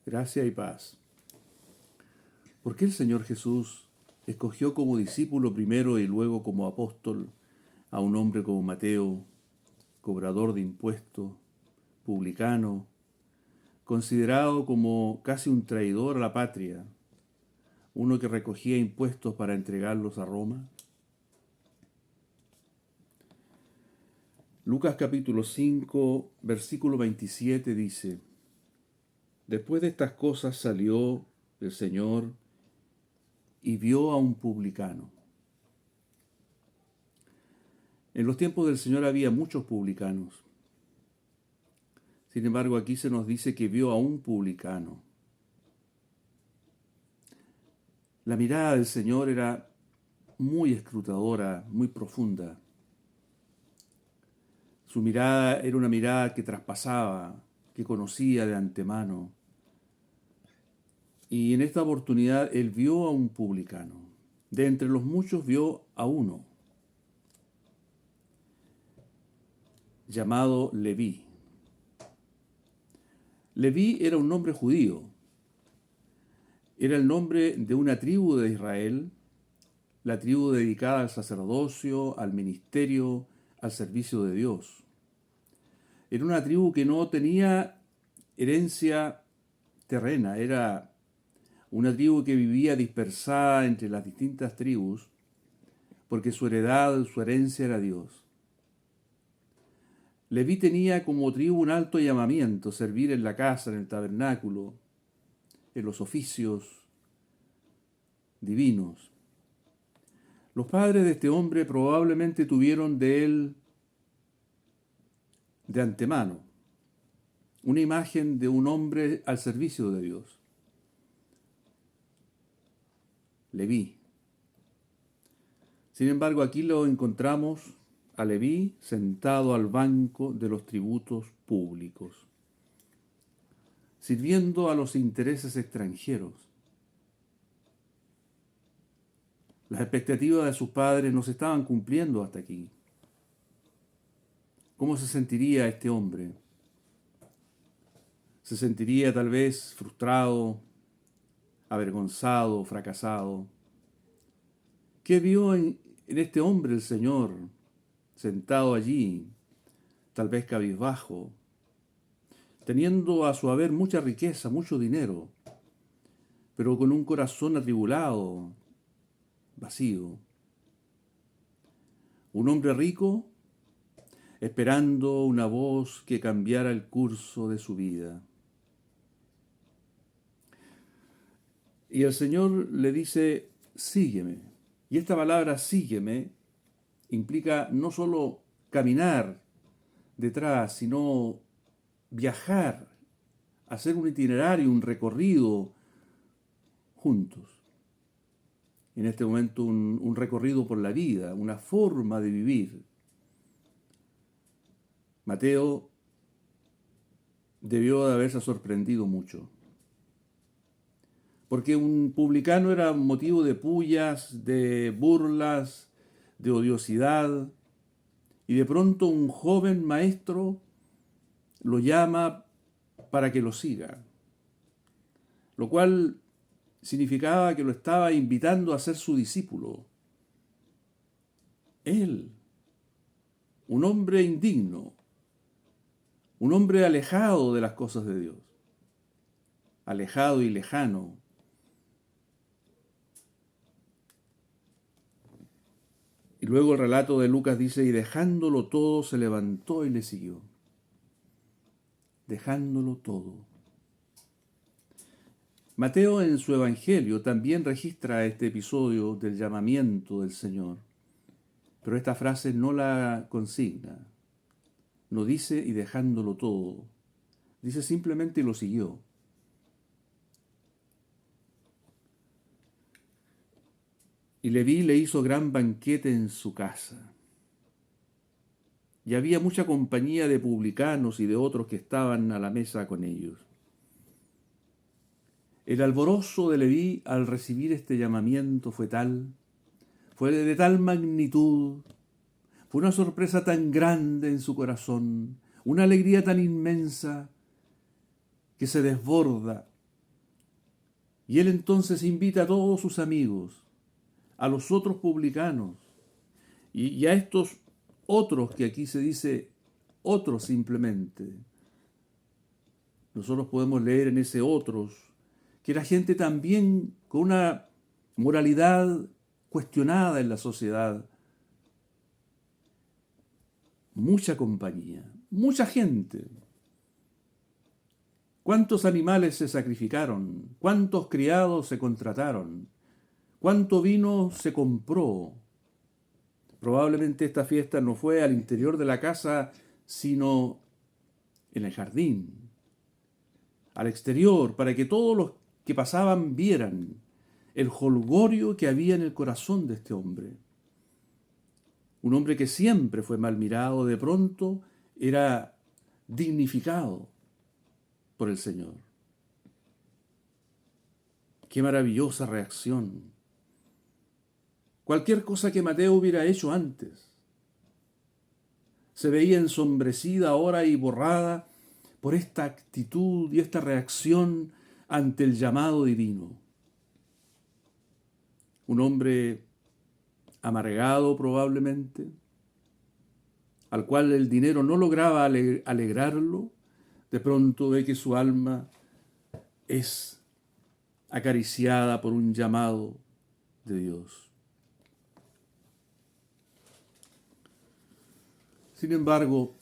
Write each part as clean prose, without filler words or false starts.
Gracia y paz. ¿Por qué el Señor Jesús escogió como discípulo primero y luego como apóstol a un hombre como Mateo, cobrador de impuestos, publicano, considerado como casi un traidor a la patria, uno que recogía impuestos para entregarlos a Roma? Lucas capítulo 5, versículo 27 dice: Después de estas cosas salió el Señor y vio a un publicano. En los tiempos del Señor había muchos publicanos. Sin embargo, aquí se nos dice que vio a un publicano. La mirada del Señor era muy escrutadora, muy profunda. Su mirada era una mirada que traspasaba, que conocía de antemano. Y en esta oportunidad Él vio a un publicano. De entre los muchos vio a uno, llamado Leví. Leví era un nombre judío. Era el nombre de una tribu de Israel, la tribu dedicada al sacerdocio, al ministerio, al servicio de Dios. Era una tribu que no tenía herencia terrena, era una tribu que vivía dispersada entre las distintas tribus, porque su heredad, su herencia era Dios. Leví tenía como tribu un alto llamamiento: servir en la casa, en el tabernáculo, en los oficios divinos. Los padres de este hombre probablemente tuvieron de él de antemano una imagen de un hombre al servicio de Dios. Leví. Sin embargo, aquí lo encontramos a Leví sentado al banco de los tributos públicos, sirviendo a los intereses extranjeros. Las expectativas de sus padres no se estaban cumpliendo hasta aquí. ¿Cómo se sentiría este hombre? Se sentiría tal vez frustrado, avergonzado, fracasado. ¿Qué vio en este hombre el Señor, sentado allí, tal vez cabizbajo, teniendo a su haber mucha riqueza, mucho dinero, pero con un corazón atribulado, vacío? Un hombre rico esperando una voz que cambiara el curso de su vida. Y el Señor le dice: sígueme. Y esta palabra sígueme implica no solo caminar detrás, sino viajar, hacer un itinerario, un recorrido juntos. En este momento un recorrido por la vida, una forma de vivir. Mateo debió de haberse sorprendido mucho, porque un publicano era motivo de pullas, de burlas, de odiosidad, y de pronto un joven maestro lo llama para que lo siga, lo cual significaba que lo estaba invitando a ser su discípulo. Él, un hombre indigno, un hombre alejado de las cosas de Dios, alejado y lejano. Y luego el relato de Lucas dice: y dejándolo todo se levantó y le siguió. Dejándolo todo. Mateo en su Evangelio también registra este episodio del llamamiento del Señor, pero esta frase no la consigna. No dice y dejándolo todo. Dice simplemente y lo siguió. Y Leví le hizo gran banquete en su casa. Y había mucha compañía de publicanos y de otros que estaban a la mesa con ellos. El alborozo de Leví al recibir este llamamiento fue de tal magnitud, fue una sorpresa tan grande en su corazón, una alegría tan inmensa que se desborda Y él entonces invita a todos sus amigos, a los otros publicanos, y a estos otros que aquí se dice otros simplemente. Nosotros podemos leer en ese otros que era gente también con una moralidad cuestionada en la sociedad. Mucha compañía, mucha gente. ¿Cuántos animales se sacrificaron? ¿Cuántos criados se contrataron? ¿Cuánto vino se compró? Probablemente esta fiesta no fue al interior de la casa, sino en el jardín, al exterior, para que todos los que pasaban vieran el jolgorio que había en el corazón de este hombre. Un hombre que siempre fue mal mirado, de pronto era dignificado por el Señor. Qué maravillosa reacción. Cualquier cosa que Mateo hubiera hecho antes se veía ensombrecida ahora y borrada por esta actitud y esta reacción ante el llamado divino. Un hombre amargado probablemente, al cual el dinero no lograba alegrarlo, de pronto ve que su alma es acariciada por un llamado de Dios. Sin embargo,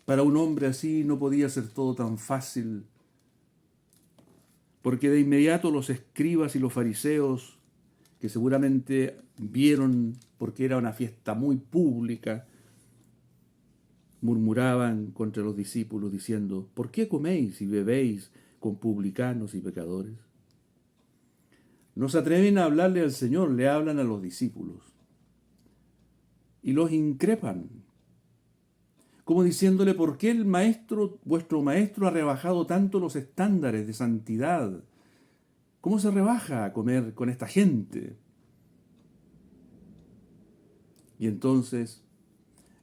para un hombre así no podía ser todo tan fácil, porque de inmediato los escribas y los fariseos, que seguramente vieron, porque era una fiesta muy pública, murmuraban contra los discípulos diciendo: ¿por qué coméis y bebéis con publicanos y pecadores? No se atreven a hablarle al Señor, le hablan a los discípulos y los increpan, como diciéndole: ¿por qué el maestro, vuestro maestro, ha rebajado tanto los estándares de santidad? ¿Cómo se rebaja a comer con esta gente? Y entonces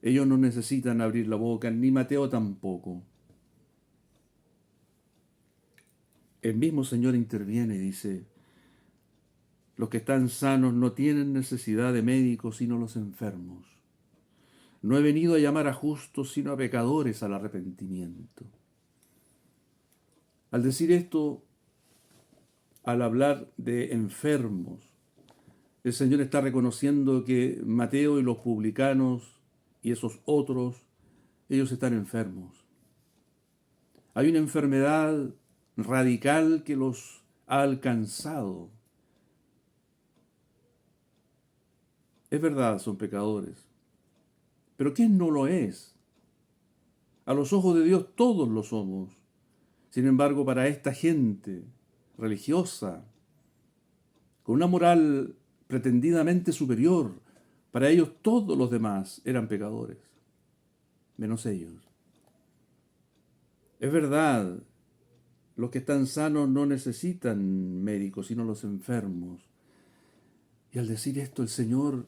ellos no necesitan abrir la boca, ni Mateo tampoco. El mismo Señor interviene y dice: los que están sanos no tienen necesidad de médicos, sino los enfermos. No he venido a llamar a justos, sino a pecadores al arrepentimiento. Al decir esto, al hablar de enfermos, el Señor está reconociendo que Mateo y los publicanos y esos otros, ellos están enfermos. Hay una enfermedad radical que los ha alcanzado. Es verdad, son pecadores. Pero ¿quién no lo es? A los ojos de Dios todos lo somos. Sin embargo, para esta gente religiosa, con una moral pretendidamente superior, para ellos todos los demás eran pecadores, menos ellos. Es verdad, los que están sanos no necesitan médicos, sino los enfermos. Y al decir esto, el Señor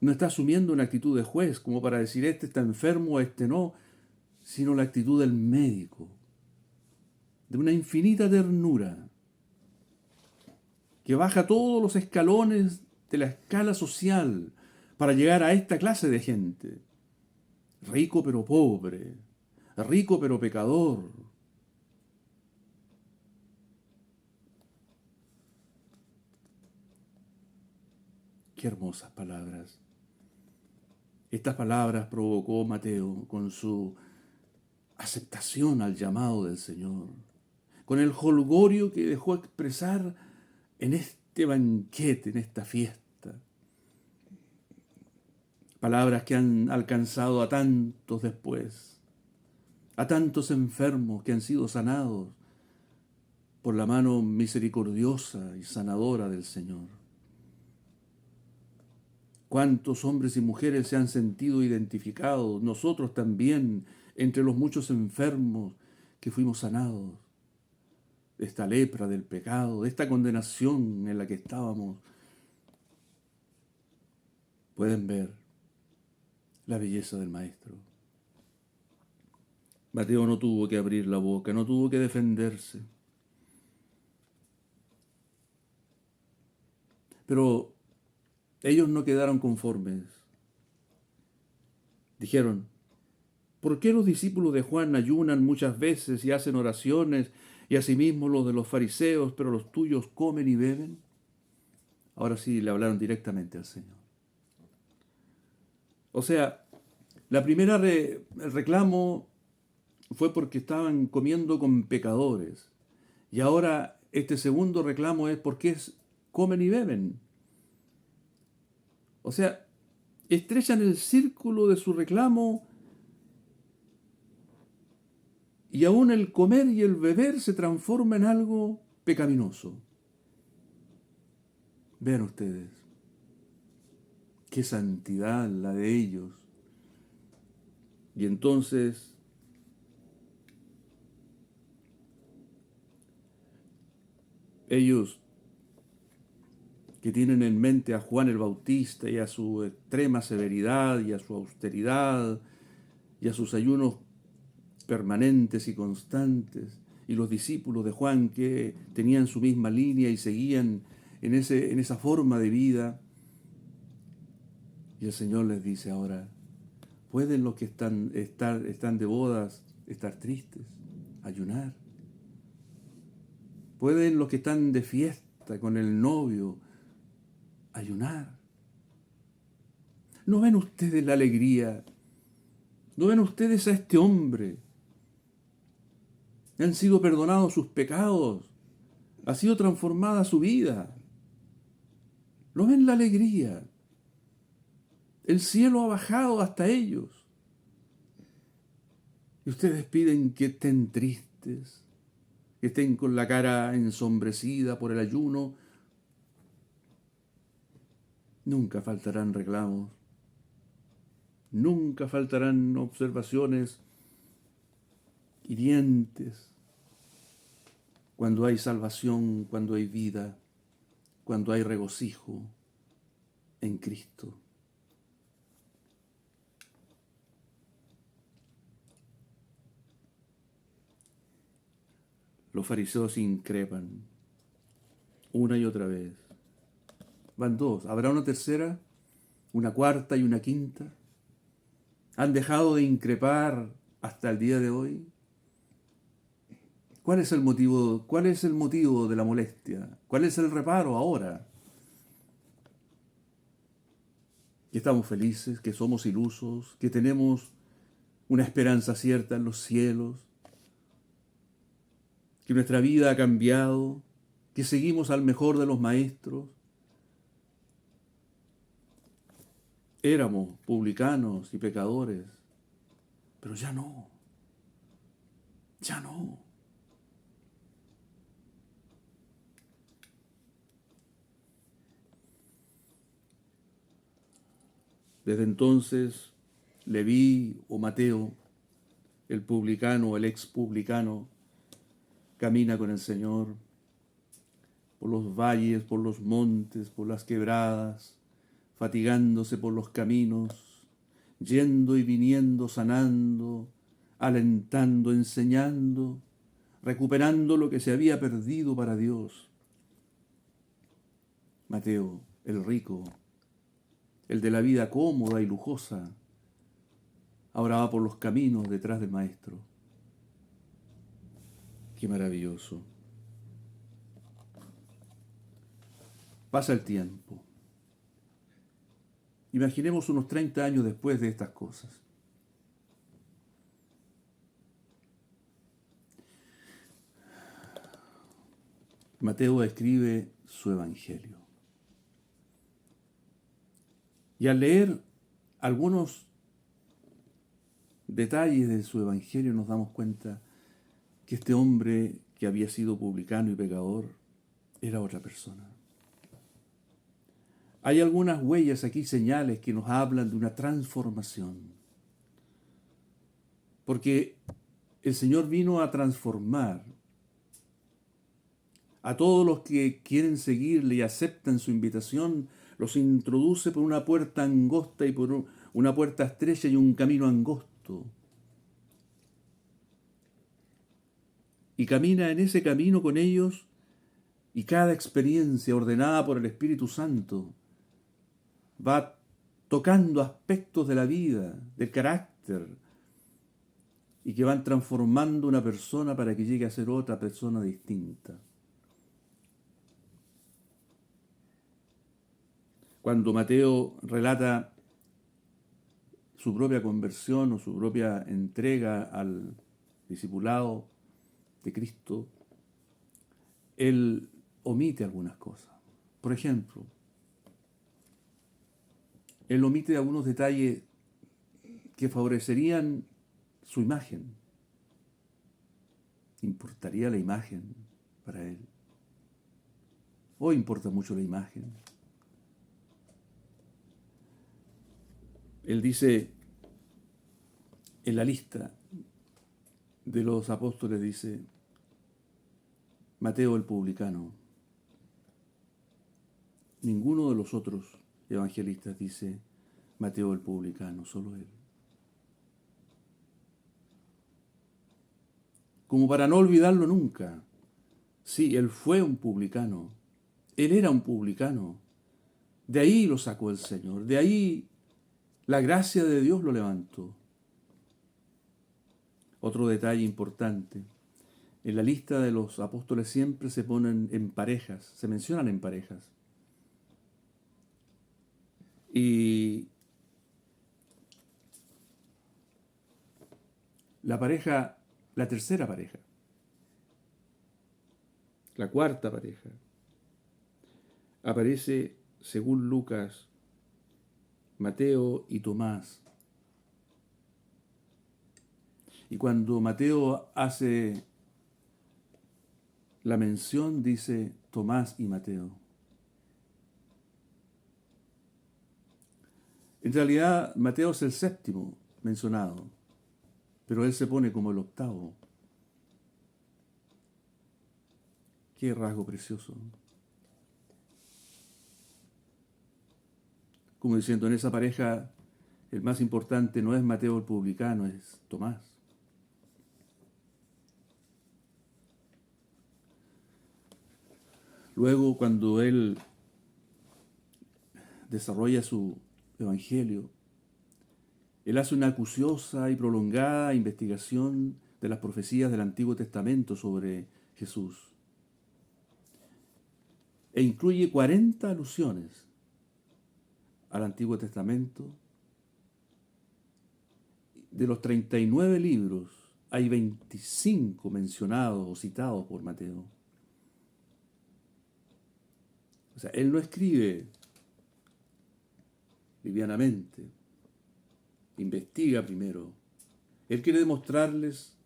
no está asumiendo una actitud de juez, como para decir: este está enfermo, este no, sino la actitud del médico, de una infinita ternura, que baja todos los escalones de la escala social para llegar a esta clase de gente. Rico pero pobre, rico pero pecador. Qué hermosas palabras. Estas palabras provocó Mateo con su aceptación al llamado del Señor, con el jolgorio que dejó expresar en este banquete, en esta fiesta. Palabras que han alcanzado a tantos después, a tantos enfermos que han sido sanados por la mano misericordiosa y sanadora del Señor. Cuántos hombres y mujeres se han sentido identificados, nosotros también, entre los muchos enfermos que fuimos sanados de esta lepra del pecado, de esta condenación en la que estábamos. Pueden ver la belleza del Maestro. Mateo no tuvo que abrir la boca, no tuvo que defenderse. Pero ellos no quedaron conformes. Dijeron, ¿por qué los discípulos de Juan ayunan muchas veces y hacen oraciones, y asimismo los de los fariseos, pero los tuyos comen y beben? Ahora sí le hablaron directamente al Señor. O sea, el reclamo fue porque estaban comiendo con pecadores. Y ahora este segundo reclamo es porque comen y beben. O sea, estrechan el círculo de su reclamo y aún el comer y el beber se transforma en algo pecaminoso. Vean ustedes, qué santidad la de ellos. Y entonces ellos que tienen en mente a Juan el Bautista y a su extrema severidad y a su austeridad y a sus ayunos permanentes y constantes, y los discípulos de Juan que tenían su misma línea y seguían en esa forma de vida. Y el Señor les dice ahora, ¿pueden los que están de bodas estar tristes, ayunar? ¿Pueden los que están de fiesta con el novio ayunar? ¿No ven ustedes la alegría? ¿No ven ustedes a este hombre? Han sido perdonados sus pecados, ha sido transformada su vida. ¿No ven la alegría? El cielo ha bajado hasta ellos. Y ustedes piden que estén tristes, que estén con la cara ensombrecida por el ayuno. Nunca faltarán reclamos, nunca faltarán observaciones hirientes. Cuando hay salvación, cuando hay vida, cuando hay regocijo en Cristo. Los fariseos increpan una y otra vez. Van dos. ¿Habrá una tercera, una cuarta y una quinta? ¿Han dejado de increpar hasta el día de hoy? ¿Cuál es el motivo? ¿Cuál es el motivo de la molestia? ¿Cuál es el reparo ahora? Que estamos felices, que somos ilusos, que tenemos una esperanza cierta en los cielos, que nuestra vida ha cambiado, que seguimos al mejor de los maestros. Éramos publicanos y pecadores, pero ya no, ya no. Desde entonces, Leví o Mateo, el publicano, el ex publicano, camina con el Señor por los valles, por los montes, por las quebradas, fatigándose por los caminos, yendo y viniendo, sanando, alentando, enseñando, recuperando lo que se había perdido para Dios. Mateo, el rico, el de la vida cómoda y lujosa, ahora va por los caminos detrás del Maestro. Qué maravilloso. Pasa el tiempo. Imaginemos unos 30 años después de estas cosas. Mateo escribe su evangelio. Y al leer algunos detalles de su evangelio nos damos cuenta que este hombre que había sido publicano y pecador era otra persona. Hay algunas huellas aquí, señales que nos hablan de una transformación. Porque el Señor vino a transformar a todos los que quieren seguirle y aceptan su invitación, los introduce por una puerta angosta y por una puerta estrecha y un camino angosto. Y camina en ese camino con ellos Y cada experiencia ordenada por el Espíritu Santo va tocando aspectos de la vida, del carácter, y que van transformando una persona para que llegue a ser otra persona distinta. Cuando Mateo relata su propia conversión o su propia entrega al discipulado de Cristo, él omite algunas cosas. Por ejemplo, él omite algunos detalles que favorecerían su imagen. ¿Importaría la imagen para él? ¿O importa mucho la imagen? Él dice, en la lista de los apóstoles, dice, Mateo el publicano. Ninguno de los otros evangelistas dice Mateo el publicano, solo él. Como para no olvidarlo nunca. Sí, él fue un publicano. Él era un publicano. De ahí lo sacó el Señor. De ahí la gracia de Dios lo levantó. Otro detalle importante. En la lista de los apóstoles siempre se ponen en parejas, se mencionan en parejas. Y la pareja, la tercera pareja, la cuarta pareja, aparece, según Lucas, Mateo y Tomás. Y cuando Mateo hace la mención, dice Tomás y Mateo. En realidad, Mateo es el séptimo mencionado, pero él se pone como el octavo. Qué rasgo precioso. Como diciendo, en esa pareja, el más importante no es Mateo el publicano, es Tomás. Luego, cuando él desarrolla su evangelio, él hace una acuciosa y prolongada investigación de las profecías del Antiguo Testamento sobre Jesús. E incluye 40 alusiones al Antiguo Testamento. De los 39 libros, hay 25 mencionados o citados por Mateo. O sea, él no escribe livianamente, investiga primero. Él quiere demostrarles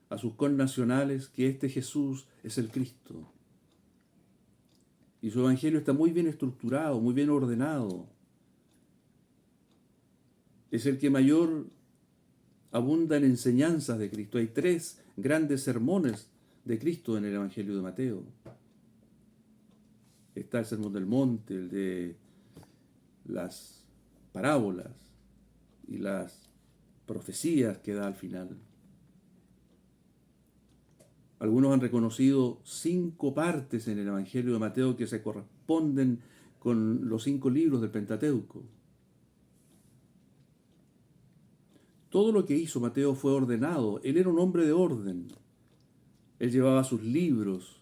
a sus connacionales que este Jesús es el Cristo. Y su evangelio está muy bien estructurado, muy bien ordenado. Es el que mayor abunda en enseñanzas de Cristo. Hay 3 grandes sermones de Cristo en el evangelio de Mateo. Está el sermón del monte, el de las parábolas y las profecías que da al final. Algunos han reconocido 5 partes en el Evangelio de Mateo que se corresponden con los 5 libros del Pentateuco. Todo lo que hizo Mateo fue ordenado. Él era un hombre de orden. Él llevaba sus libros,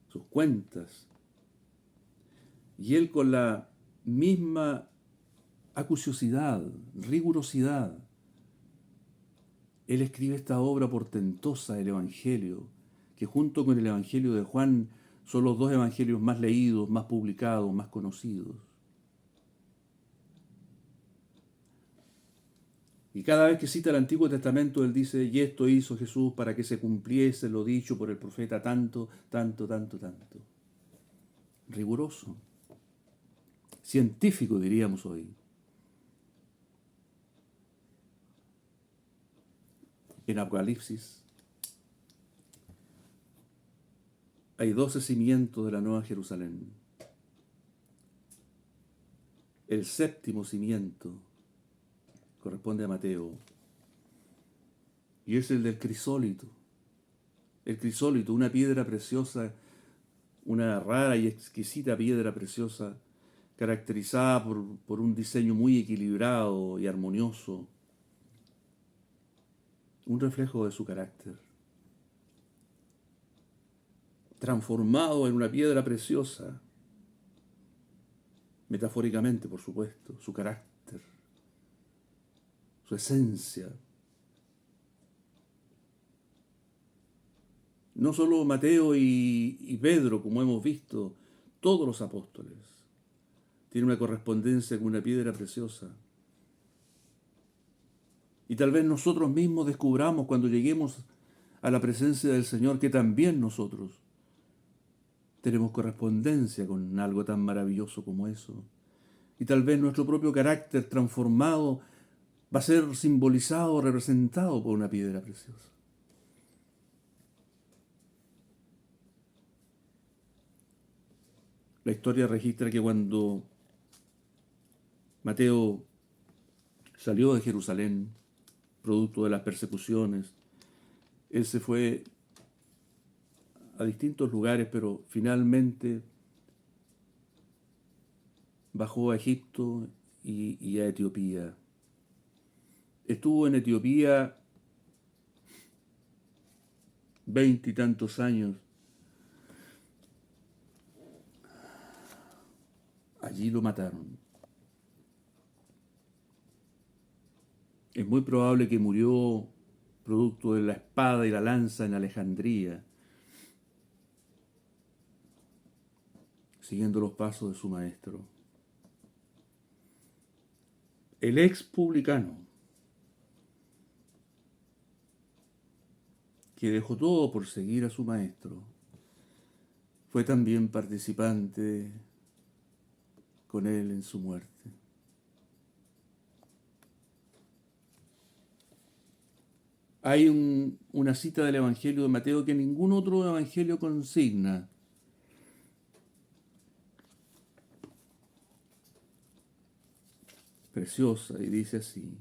sus cuentas. Y él con la misma acuciosidad, rigurosidad, él escribe esta obra portentosa del Evangelio, que junto con el Evangelio de Juan son los 2 evangelios más leídos, más publicados, más conocidos. Y cada vez que cita el Antiguo Testamento, él dice, y esto hizo Jesús para que se cumpliese lo dicho por el profeta tanto, tanto, tanto, tanto. Riguroso. Científico, diríamos hoy. En Apocalipsis hay 12 cimientos de la Nueva Jerusalén. El 7º cimiento corresponde a Mateo y es el del crisólito. El crisólito, una piedra preciosa, una rara y exquisita piedra preciosa, caracterizada por un diseño muy equilibrado y armonioso, un reflejo de su carácter, transformado en una piedra preciosa, metafóricamente, por supuesto, su carácter, su esencia. No solo Mateo y Pedro, como hemos visto, todos los apóstoles tienen una correspondencia con una piedra preciosa. Y tal vez nosotros mismos descubramos cuando lleguemos a la presencia del Señor que también nosotros tenemos correspondencia con algo tan maravilloso como eso. Y tal vez nuestro propio carácter transformado va a ser simbolizado o representado por una piedra preciosa. La historia registra que cuando Mateo salió de Jerusalén, producto de las persecuciones, él se fue a distintos lugares, pero finalmente bajó a Egipto y a Etiopía. Estuvo en Etiopía 20 y tantos años. Allí lo mataron. Es muy probable que murió producto de la espada y la lanza en Alejandría, siguiendo los pasos de su maestro. El ex publicano, que dejó todo por seguir a su maestro, fue también participante con él en su muerte. Hay una cita del Evangelio de Mateo que ningún otro evangelio consigna. Preciosa, y dice así: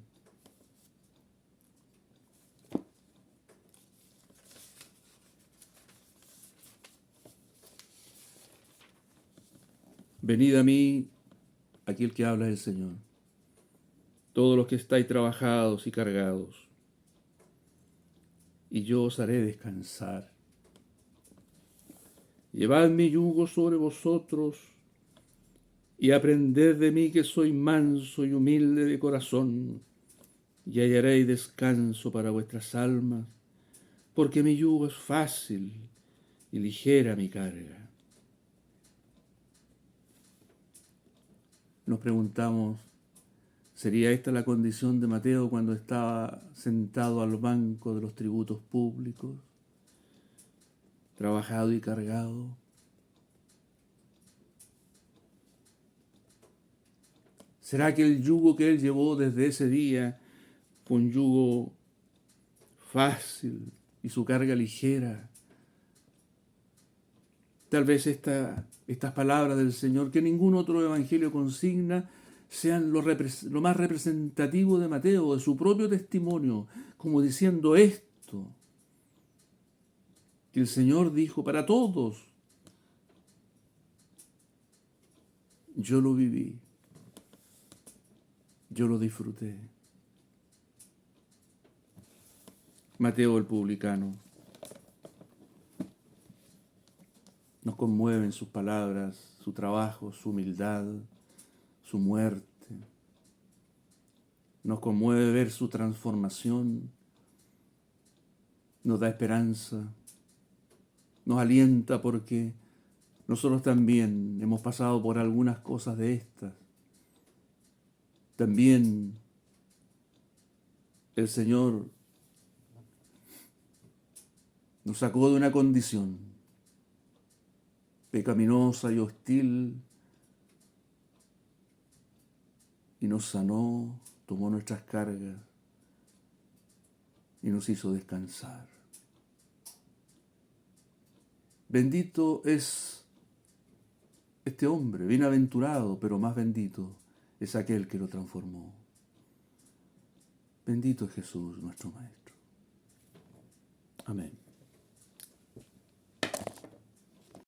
venid a mí, aquí el que habla es el Señor, todos los que estáis trabajados y cargados, y yo os haré descansar. Llevad mi yugo sobre vosotros y aprended de mí, que soy manso y humilde de corazón, y hallaréis descanso para vuestras almas, porque mi yugo es fácil y ligera mi carga. Nos preguntamos, ¿sería esta la condición de Mateo cuando estaba sentado al banco de los tributos públicos, trabajado y cargado? ¿Será que el yugo que él llevó desde ese día fue un yugo fácil y su carga ligera? Tal vez estas palabras del Señor, que ningún otro evangelio consigna, sean lo más representativo de Mateo, de su propio testimonio, como diciendo esto, que el Señor dijo para todos. Yo lo viví, yo lo disfruté. Mateo el publicano. Nos conmueven sus palabras, su trabajo, su humildad, su muerte. Nos conmueve ver su transformación. Nos da esperanza. Nos alienta porque nosotros también hemos pasado por algunas cosas de estas. También el Señor nos sacó de una condición pecaminosa y hostil y nos sanó, tomó nuestras cargas y nos hizo descansar. Bendito es este hombre, bienaventurado, pero más bendito es aquel que lo transformó. Bendito es Jesús, nuestro Maestro. Amén.